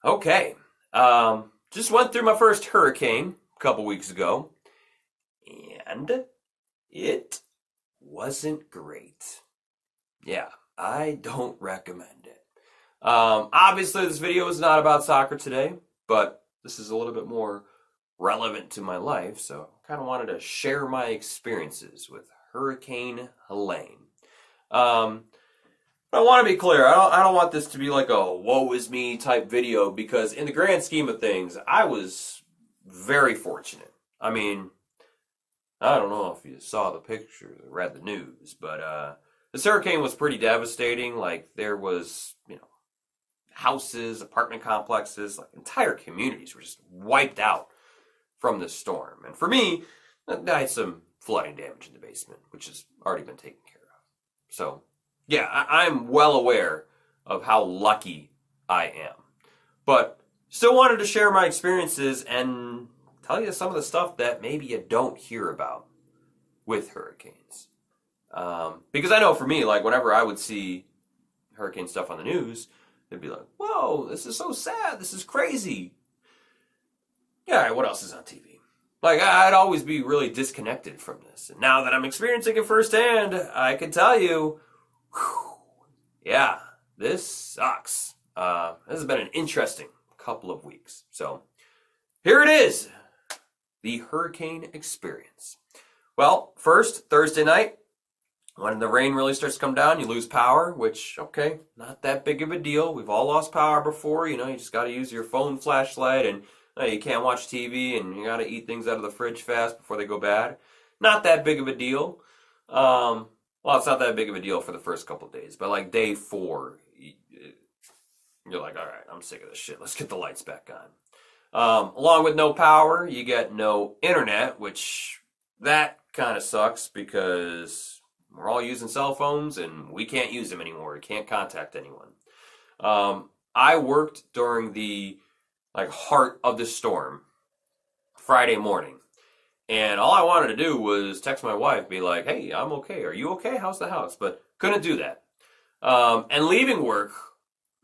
Okay. Just went through my first hurricane a couple weeks ago, and it wasn't great. Yeah, I don't recommend it. Obviously, this video is not about soccer today, but this is a little bit more relevant to my life, so I kind of wanted to share my experiences with Hurricane Helene. Um, I want to be clear. I don't want this to be like a woe is me type video because in the grand scheme of things, I was very fortunate. I mean, I don't know if you saw the pictures or read the news, but this hurricane was pretty devastating. Like there was, houses, apartment complexes, like entire communities were just wiped out from the storm. And for me, I had some flooding damage in the basement, which has already been taken care of. So yeah, I'm well aware of how lucky I am. But still wanted to share my experiences and tell you some of the stuff that maybe you don't hear about with hurricanes. Because I know for me, like whenever I would see hurricane stuff on the news, it'd be like, whoa, this is so sad. This is crazy. Yeah, what else is on TV? Like, I'd always be really disconnected from this. And now that I'm experiencing it firsthand, I can tell you, yeah, this sucks. This has been an interesting couple of weeks. So here it is, the hurricane experience. Well, first, Thursday night, when the rain really starts to come down, you lose power, which, okay, not that big of a deal. We've all lost power before. You just got to use your phone flashlight, and you can't watch TV, and you got to eat things out of the fridge fast before they go bad. Not that big of a deal. Well, it's not that big of a deal for the first couple of days, but like day 4, you're like, all right, I'm sick of this shit. Let's get the lights back on. Along with no power, you get no internet, which that kind of sucks because we're all using cell phones and we can't use them anymore. We can't contact anyone. I worked during the heart of the storm Friday morning. And all I wanted to do was text my wife, be like, hey, I'm okay. Are you okay? How's the house? But couldn't do that. And leaving work,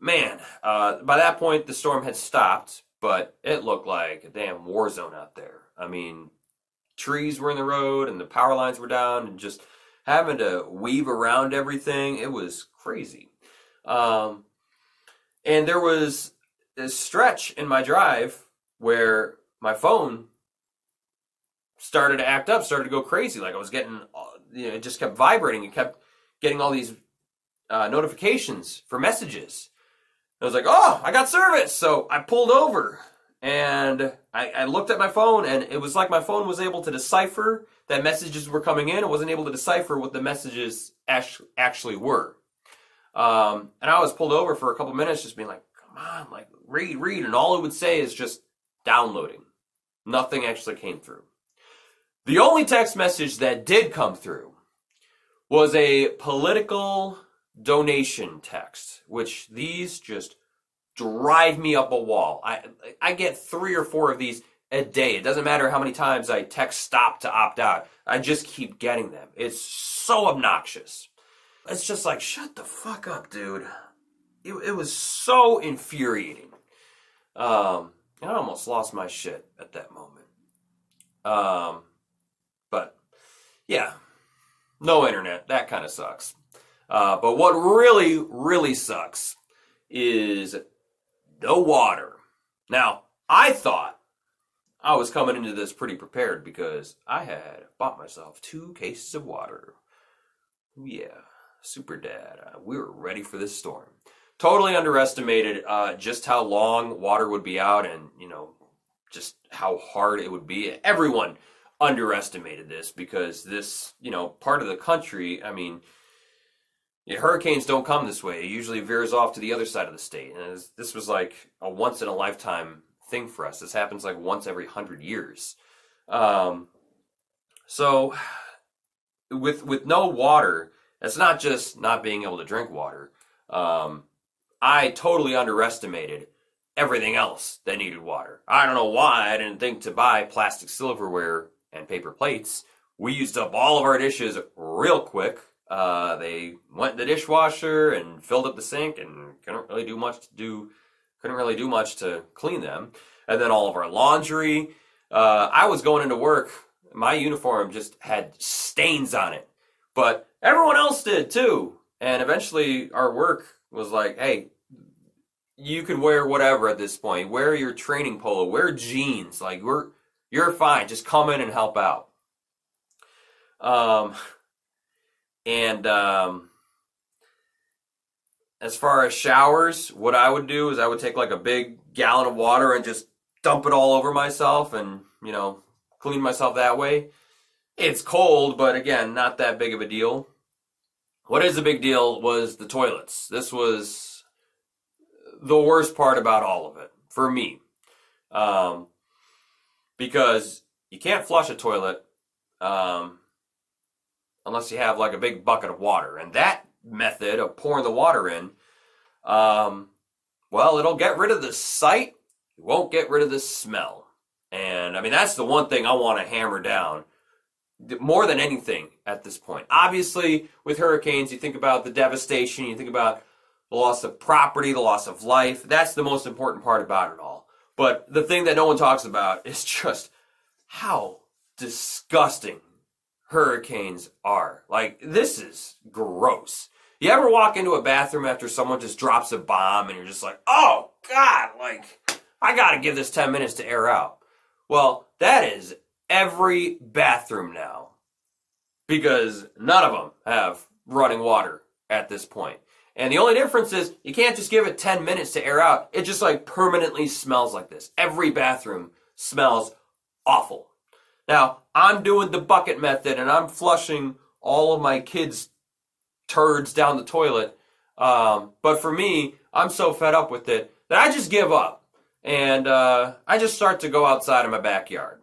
man, by that point, the storm had stopped, but it looked like a damn war zone out there. I mean, trees were in the road and the power lines were down and just having to weave around everything. It was crazy. And there was this stretch in my drive where my phone started to act up, started to go crazy. Like I was getting, it just kept vibrating. It kept getting all these notifications for messages. I was like, oh, I got service. So I pulled over and I looked at my phone, and it was like my phone was able to decipher that messages were coming in. It wasn't able to decipher what the messages actually were. And I was pulled over for a couple minutes just being like, come on, like read. And all it would say is just downloading. Nothing actually came through. The only text message that did come through was a political donation text, which these just drive me up a wall. I get 3 or 4 of these a day. It doesn't matter how many times I text stop to opt out. I just keep getting them. It's so obnoxious. It's just like, shut the fuck up, dude. It was so infuriating. I almost lost my shit at that moment. But yeah, no internet. That kind of sucks. But what really, really sucks is no water. Now, I thought I was coming into this pretty prepared because I had bought myself 2 cases of water. Yeah, super dad. We were ready for this storm. Totally underestimated just how long water would be out and, just how hard it would be. Everyone underestimated this because this, part of the country, I mean, hurricanes don't come this way. It usually veers off to the other side of the state. And this was like a once in a lifetime thing for us. This happens like once every 100 years. So with no water, it's not just not being able to drink water. I totally underestimated everything else that needed water. I don't know why I didn't think to buy plastic silverware and paper plates. We used up all of our dishes real quick. They went in the dishwasher and filled up the sink and couldn't really do much to do couldn't really do much to clean them. And then all of our laundry. I was going into work, my uniform just had stains on it, but everyone else did too. And eventually our work was like, hey, you can wear whatever at this point. Wear your training polo, wear jeans. Like, you're fine. Just come in and help out. Um, and As far as showers, what I would do is I would take like a big gallon of water and just dump it all over myself and, clean myself that way. It's cold, but again, not that big of a deal. What is a big deal was the toilets. This was the worst part about all of it for me. Because you can't flush a toilet unless you have like a big bucket of water. And that method of pouring the water in, well, it'll get rid of the sight. It won't get rid of the smell. And I mean, that's the one thing I want to hammer down more than anything at this point. Obviously, with hurricanes, you think about the devastation, you think about the loss of property, the loss of life. That's the most important part about it all. But the thing that no one talks about is just how disgusting hurricanes are. Like, this is gross. You ever walk into a bathroom after someone just drops a bomb and you're just like, oh, God, like, I got to give this 10 minutes to air out. Well, that is every bathroom now, because none of them have running water at this point. And the only difference is you can't just give it 10 minutes to air out. It just like permanently smells like this. Every bathroom smells awful. Now, I'm doing the bucket method and I'm flushing all of my kids' turds down the toilet. But for me, I'm so fed up with it that I just give up. And I just start to go outside in my backyard.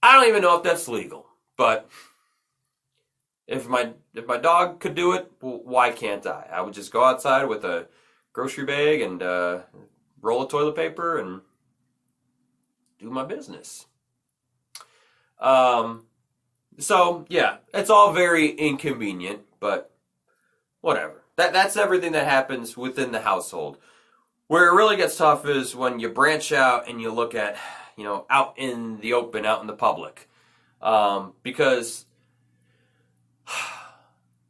I don't even know if that's legal, but if my dog could do it, well, why can't I? I would just go outside with a grocery bag and roll of toilet paper and do my business. So yeah, it's all very inconvenient, but whatever. That's everything that happens within the household. Where it really gets tough is when you branch out and you look at, out in the open, out in the public. Because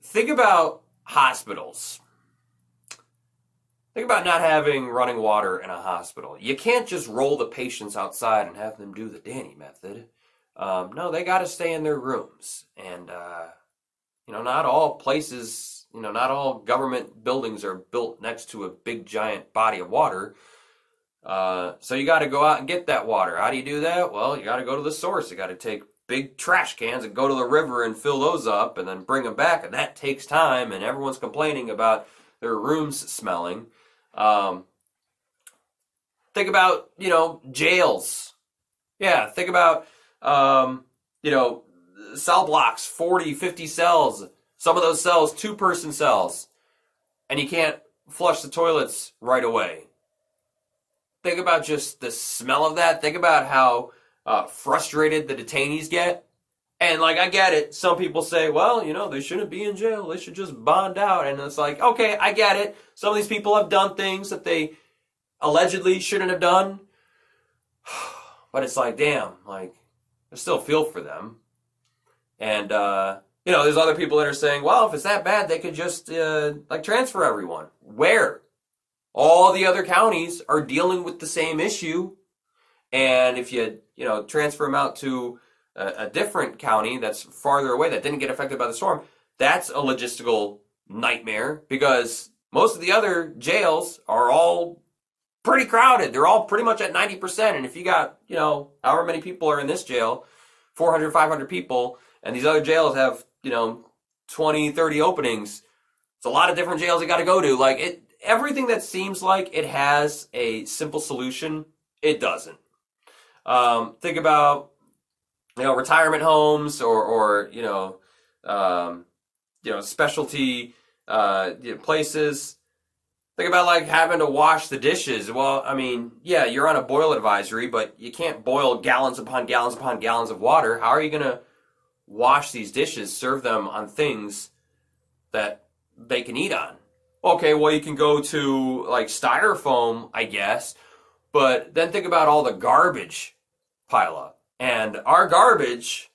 think about hospitals. Think about not having running water in a hospital. You can't just roll the patients outside and have them do the Danny method. No, they got to stay in their rooms. And, not all places... not all government buildings are built next to a big giant body of water. So you got to go out and get that water. How do you do that? Well, you got to go to the source. You got to take big trash cans and go to the river and fill those up and then bring them back. And that takes time, and everyone's complaining about their rooms smelling. Think about, jails. Yeah, think about, cell blocks, 40, 50 cells. Some of those cells, 2-person cells, and you can't flush the toilets right away. Think about just the smell of that. Think about how frustrated the detainees get. And, I get it. Some people say, well, they shouldn't be in jail. They should just bond out. And it's like, okay, I get it. Some of these people have done things that they allegedly shouldn't have done. But it's like, damn, I still feel for them. And, there's other people that are saying, well, if it's that bad, they could just, transfer everyone. Where? All the other counties are dealing with the same issue. And if you, transfer them out to a different county that's farther away that didn't get affected by the storm, that's a logistical nightmare because most of the other jails are all pretty crowded. They're all pretty much at 90%. And if you got, however many people are in this jail, 400, 500 people, and these other jails have, 20, 30 openings. It's a lot of different jails you got to go to. Everything that seems like it has a simple solution, it doesn't. Think about, retirement homes or specialty, places. Think about having to wash the dishes. Well, I mean, yeah, you're on a boil advisory, but you can't boil gallons upon gallons upon gallons of water. How are you going to wash these dishes, serve them on things that they can eat on? Okay, well, you can go to like styrofoam, I guess, but then think about all the garbage pile up. And our garbage,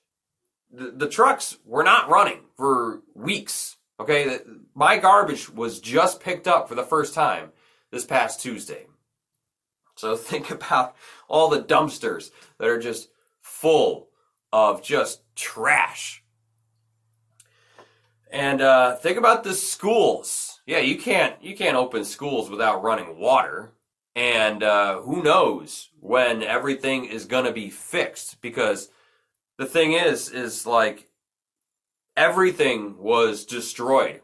the trucks were not running for weeks. Okay, my garbage was just picked up for the first time this past Tuesday. So think about all the dumpsters that are just full of just trash. And think about the schools. Yeah, you can't open schools without running water. And who knows when everything is gonna be fixed? Because the thing is like everything was destroyed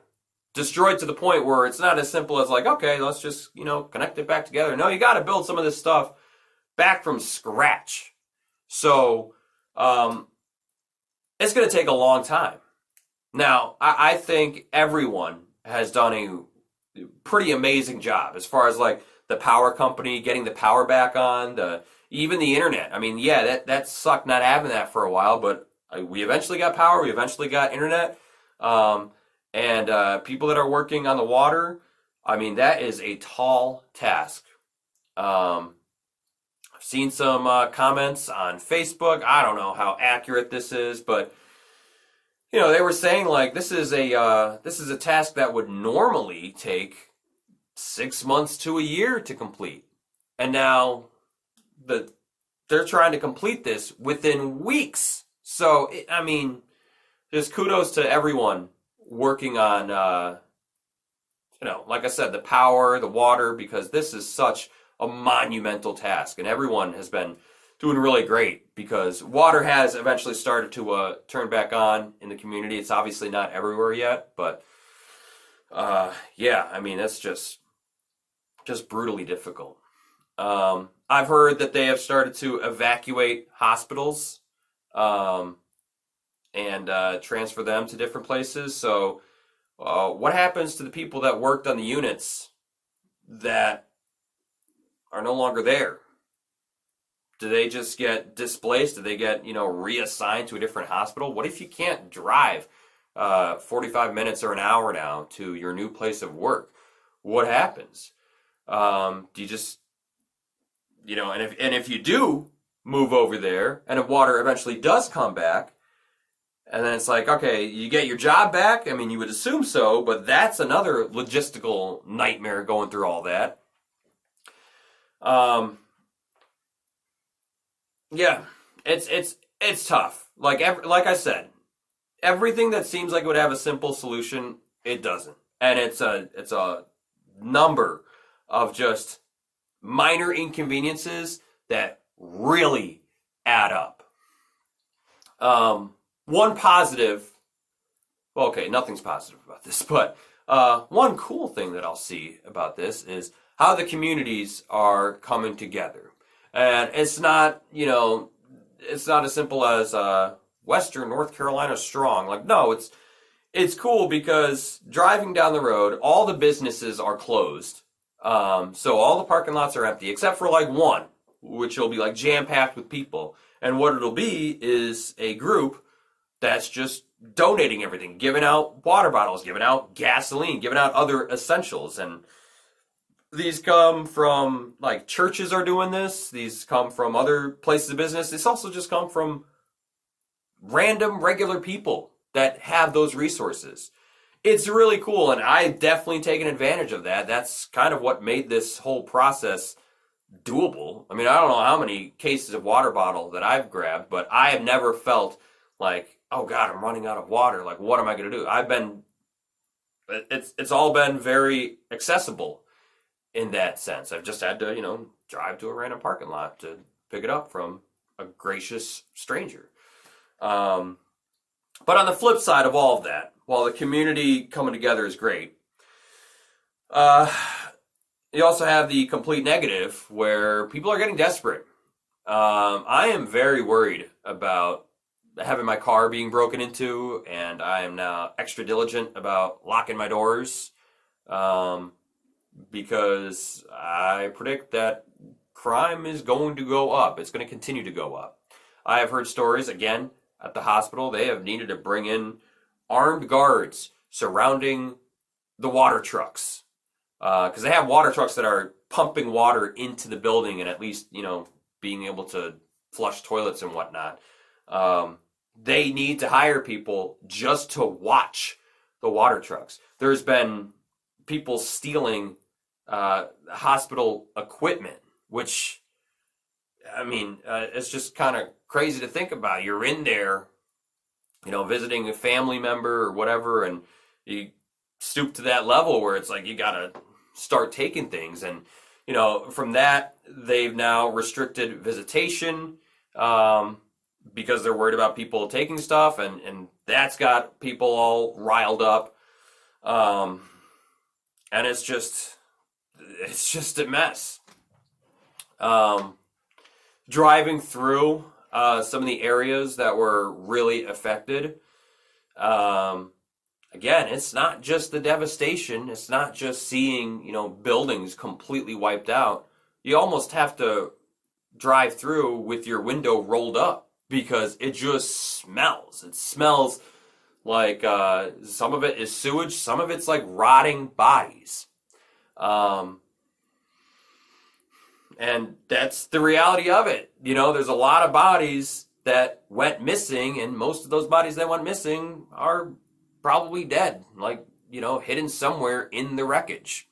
to the point where it's not as simple as like, okay, let's just connect it back together. No, you got to build some of this stuff back from scratch. So it's going to take a long time. Now, I think everyone has done a pretty amazing job as far as like the power company getting the power back on, even the internet. I mean, yeah, that sucked not having that for a while, but we eventually got power. We eventually got internet. And people that are working on the water, I mean, that is a tall task. I've seen some comments on Facebook. I don't know how accurate this is, but they were saying like this is a task that would normally take 6 months to a year to complete, and now they're trying to complete this within weeks. So I mean, just kudos to everyone working on like I said, the power, the water, because this is such a monumental task, and everyone has been doing really great because water has eventually started to turn back on in the community. It's obviously not everywhere yet, but yeah, I mean, that's just brutally difficult. I've heard that they have started to evacuate hospitals and transfer them to different places. So what happens to the people that worked on the units that are no longer there? Do they just get displaced? Do they get, reassigned to a different hospital? What if you can't drive 45 minutes or an hour now to your new place of work? What happens? Do you just, and if you do move over there and if water eventually does come back, and then it's like, okay, you get your job back? I mean, you would assume so, but that's another logistical nightmare going through all that. Yeah, it's tough. Like I said, everything that seems like it would have a simple solution, it doesn't, and it's a number of just minor inconveniences that really add up. One positive, well, okay, nothing's positive about this, but one cool thing that I'll see about this is how the communities are coming together. And it's not, it's not as simple as Western North Carolina strong. Like, no, it's cool because driving down the road, all the businesses are closed. So all the parking lots are empty, except for like one, which will be like jam-packed with people. And what it'll be is a group that's just donating everything, giving out water bottles, giving out gasoline, giving out other essentials. And these come from, like, churches are doing this. These come from other places of business. This also just come from random, regular people that have those resources. It's really cool, and I've definitely taken advantage of that. That's kind of what made this whole process doable. I mean, I don't know how many cases of water bottle that I've grabbed, but I have never felt like, oh God, I'm running out of water. Like, what am I going to do? It's all been very accessible in that sense. I've just had to, drive to a random parking lot to pick it up from a gracious stranger. But on the flip side of all of that, while the community coming together is great, you also have the complete negative where people are getting desperate. I am very worried about having my car being broken into, and I am now extra diligent about locking my doors. Because I predict that crime is going to go up. It's going to continue to go up. I have heard stories, again, at the hospital, they have needed to bring in armed guards surrounding the water trucks because they have water trucks that are pumping water into the building and at least, being able to flush toilets and whatnot. They need to hire people just to watch the water trucks. There's been people stealing hospital equipment, which, it's just kind of crazy to think about. You're in there, visiting a family member or whatever, and you stoop to that level where it's like you gotta start taking things. And, from that, they've now restricted visitation because they're worried about people taking stuff, and that's got people all riled up. And it's just a mess. Driving through some of the areas that were really affected, again, it's not just the devastation. It's not just seeing, buildings completely wiped out. You almost have to drive through with your window rolled up because it just smells. It smells like some of it is sewage. Some of it's like rotting bodies. And that's the reality of it. There's a lot of bodies that went missing, and most of those bodies that went missing are probably dead, like, hidden somewhere in the wreckage.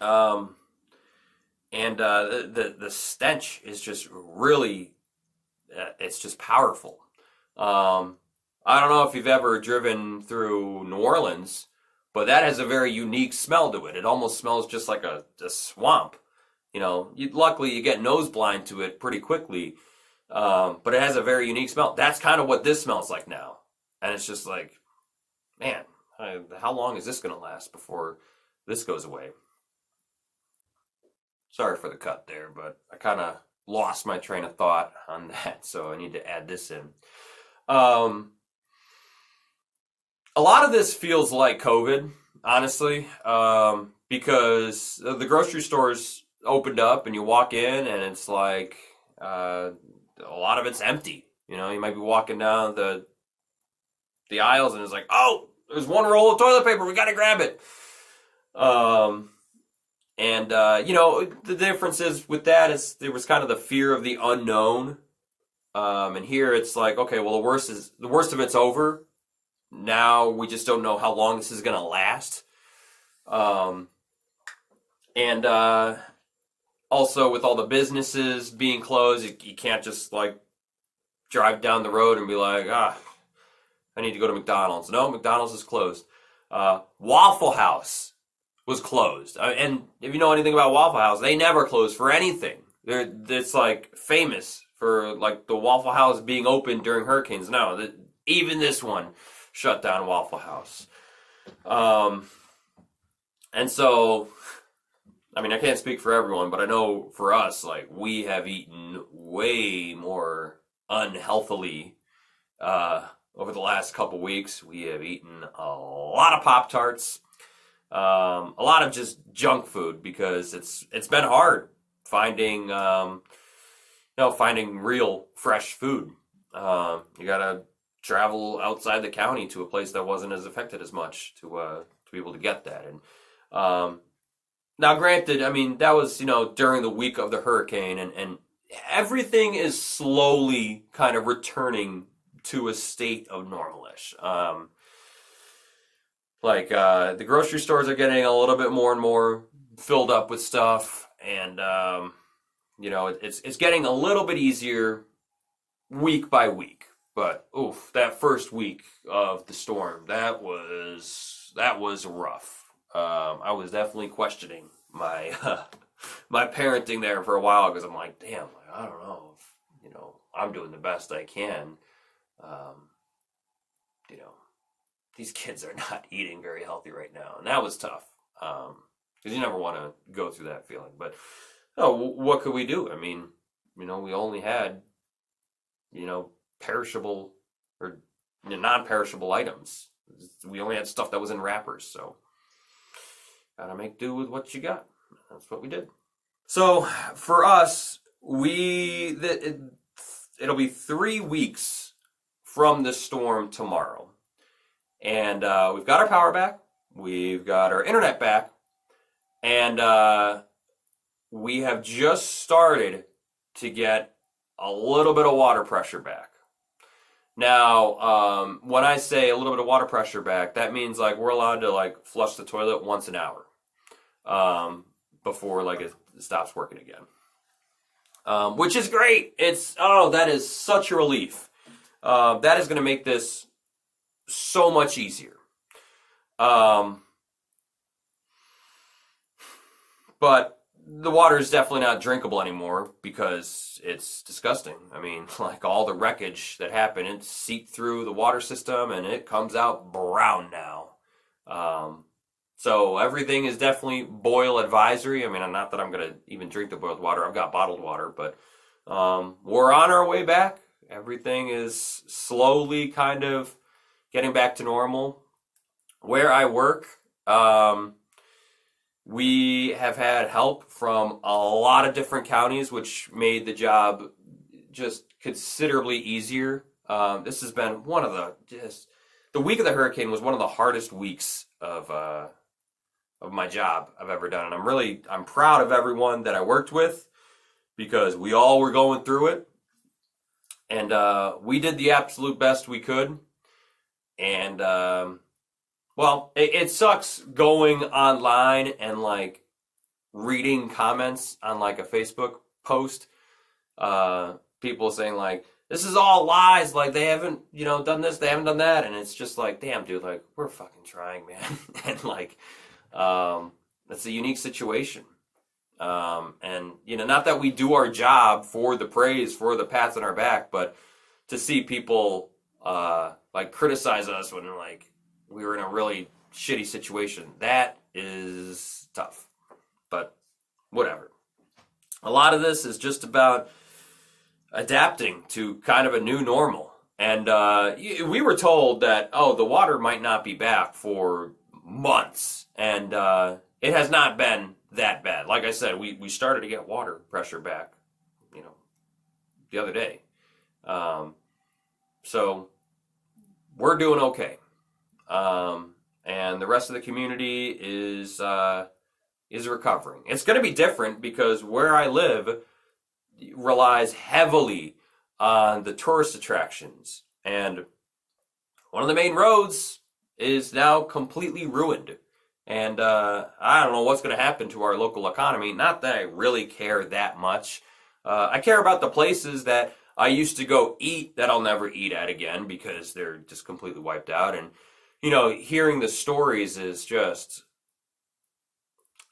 And the stench is just really, it's just powerful. I don't know if you've ever driven through New Orleans, but that has a very unique smell to it. It almost smells just like a swamp. Luckily you get nose blind to it pretty quickly, but it has a very unique smell. That's kind of what this smells like now. And it's just like, man, how long is this going to last before this goes away? Sorry for the cut there, but I kind of lost my train of thought on that, so I need to add this in. A lot of this feels like COVID, honestly, because the grocery stores opened up and you walk in and it's like a lot of it's empty. You might be walking down the aisles and it's like, oh, there's one roll of toilet paper, we gotta grab it. The difference is with that is there was kind of the fear of the unknown. And here it's like, okay, well, the worst of it's over. Now we just don't know how long this is gonna last. Also with all the businesses being closed, you can't just like drive down the road and be like, I need to go to McDonald's. No, McDonald's is closed. Waffle House was closed. And if you know anything about Waffle House, they never close for anything. It's like famous for like the Waffle House being open during hurricanes. No, even this one shut down Waffle House. And so, I can't speak for everyone, but I know for us, like, we have eaten way more unhealthily over the last couple weeks. We have eaten a lot of Pop-Tarts, a lot of just junk food because it's been hard finding finding real fresh food. You gotta travel outside the county to a place that wasn't as affected as much to be able to get that. And now, granted, that was during the week of the hurricane, and everything is slowly kind of returning to a state of normalish. The grocery stores are getting a little bit more and more filled up with stuff, and it's getting a little bit easier week by week. But that first week of the storm, that was rough. I was definitely questioning my my parenting there for a while because I'm like, damn, I don't know if I'm doing the best I can. These kids are not eating very healthy right now, and that was tough because you never want to go through that feeling. But what could we do? We only had perishable or non-perishable items. We only had stuff that was in wrappers, so gotta make do with what you got. That's what we did. So for us, it'll be 3 weeks from the storm tomorrow, and we've got our power back, we've got our internet back, And we have just started to get a little bit of water pressure back. Now, when I say a little bit of water pressure back, that means like we're allowed to like flush the toilet once an hour before like it stops working again, which is great. That is such a relief. That is going to make this so much easier. But the water is definitely not drinkable anymore because it's disgusting. I mean, like all the wreckage that happened, it seeped through the water system and it comes out brown now. So everything is definitely boil advisory. I mean, not that I'm going to even drink the boiled water. I've got bottled water, but we're on our way back. Everything is slowly kind of getting back to normal. Where I work, we have had help from a lot of different counties, which made the job just considerably easier. This has been the week of the hurricane was one of the hardest weeks of my job I've ever done. And I'm proud of everyone that I worked with because we all were going through it. And we did the absolute best we could. And well, it sucks going online and like reading comments on like a Facebook post. People saying like, this is all lies. Like they haven't, done this, they haven't done that. And it's just like, damn, dude, like we're fucking trying, man. And like, that's a unique situation. And not that we do our job for the praise, for the pats on our back, but to see people, like criticize us when like, we were in a really shitty situation. That is tough, but whatever. A lot of this is just about adapting to kind of a new normal. And we were told that, the water might not be back for months. And it has not been that bad. Like I said, we started to get water pressure back, the other day. So we're doing okay. And the rest of the community is recovering. It's going to be different because where I live relies heavily on the tourist attractions. And one of the main roads is now completely ruined. And I don't know what's going to happen to our local economy. Not that I really care that much. I care about the places that I used to go eat that I'll never eat at again because they're just completely wiped out. And hearing the stories is just,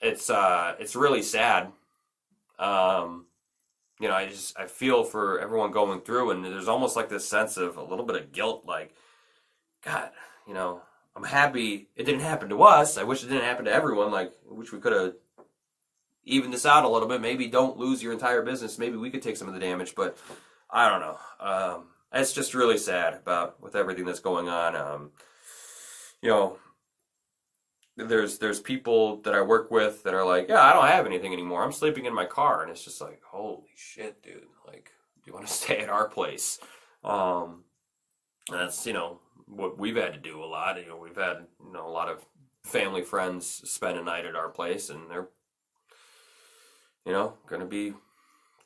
it's really sad. I feel for everyone going through, and there's almost like this sense of a little bit of guilt, like, God, I'm happy it didn't happen to us. I wish it didn't happen to everyone. Like, I wish we could have evened this out a little bit. Maybe don't lose your entire business. Maybe we could take some of the damage, but I don't know. It's just really sad with everything that's going on. There's people that I work with that are like, yeah, I don't have anything anymore. I'm sleeping in my car. And it's just like, holy shit, dude. Like, do you want to stay at our place? That's, what we've had to do a lot. We've had, a lot of family friends spend a night at our place, and they're, going to be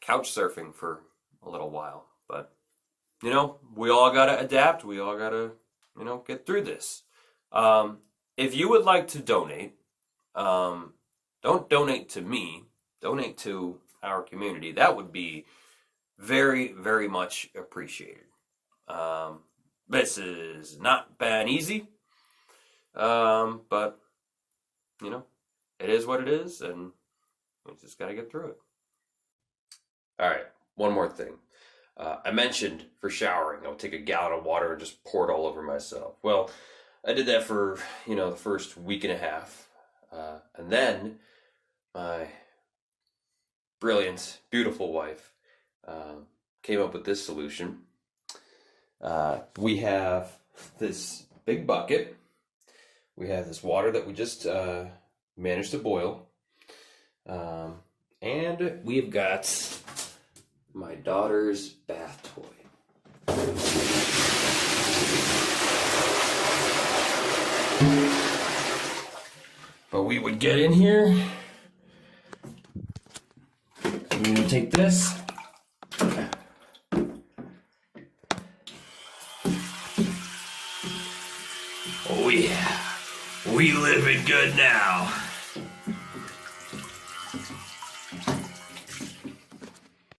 couch surfing for a little while. But, we all got to adapt. We all got to, get through this. If you would like to donate, don't donate to me, donate to our community. That would be very, very much appreciated. This has not been easy, but, it is what it is, and we just got to get through it. All right, one more thing. I mentioned for showering, I'll take a gallon of water and just pour it all over myself. Well, I did that for, the first week and a half. And then my brilliant, beautiful wife came up with this solution. We have this big bucket. We have this water that we just managed to boil. And we've got my daughter's bath toy. But we would get in here I'm gonna take this. Oh yeah, we living good now.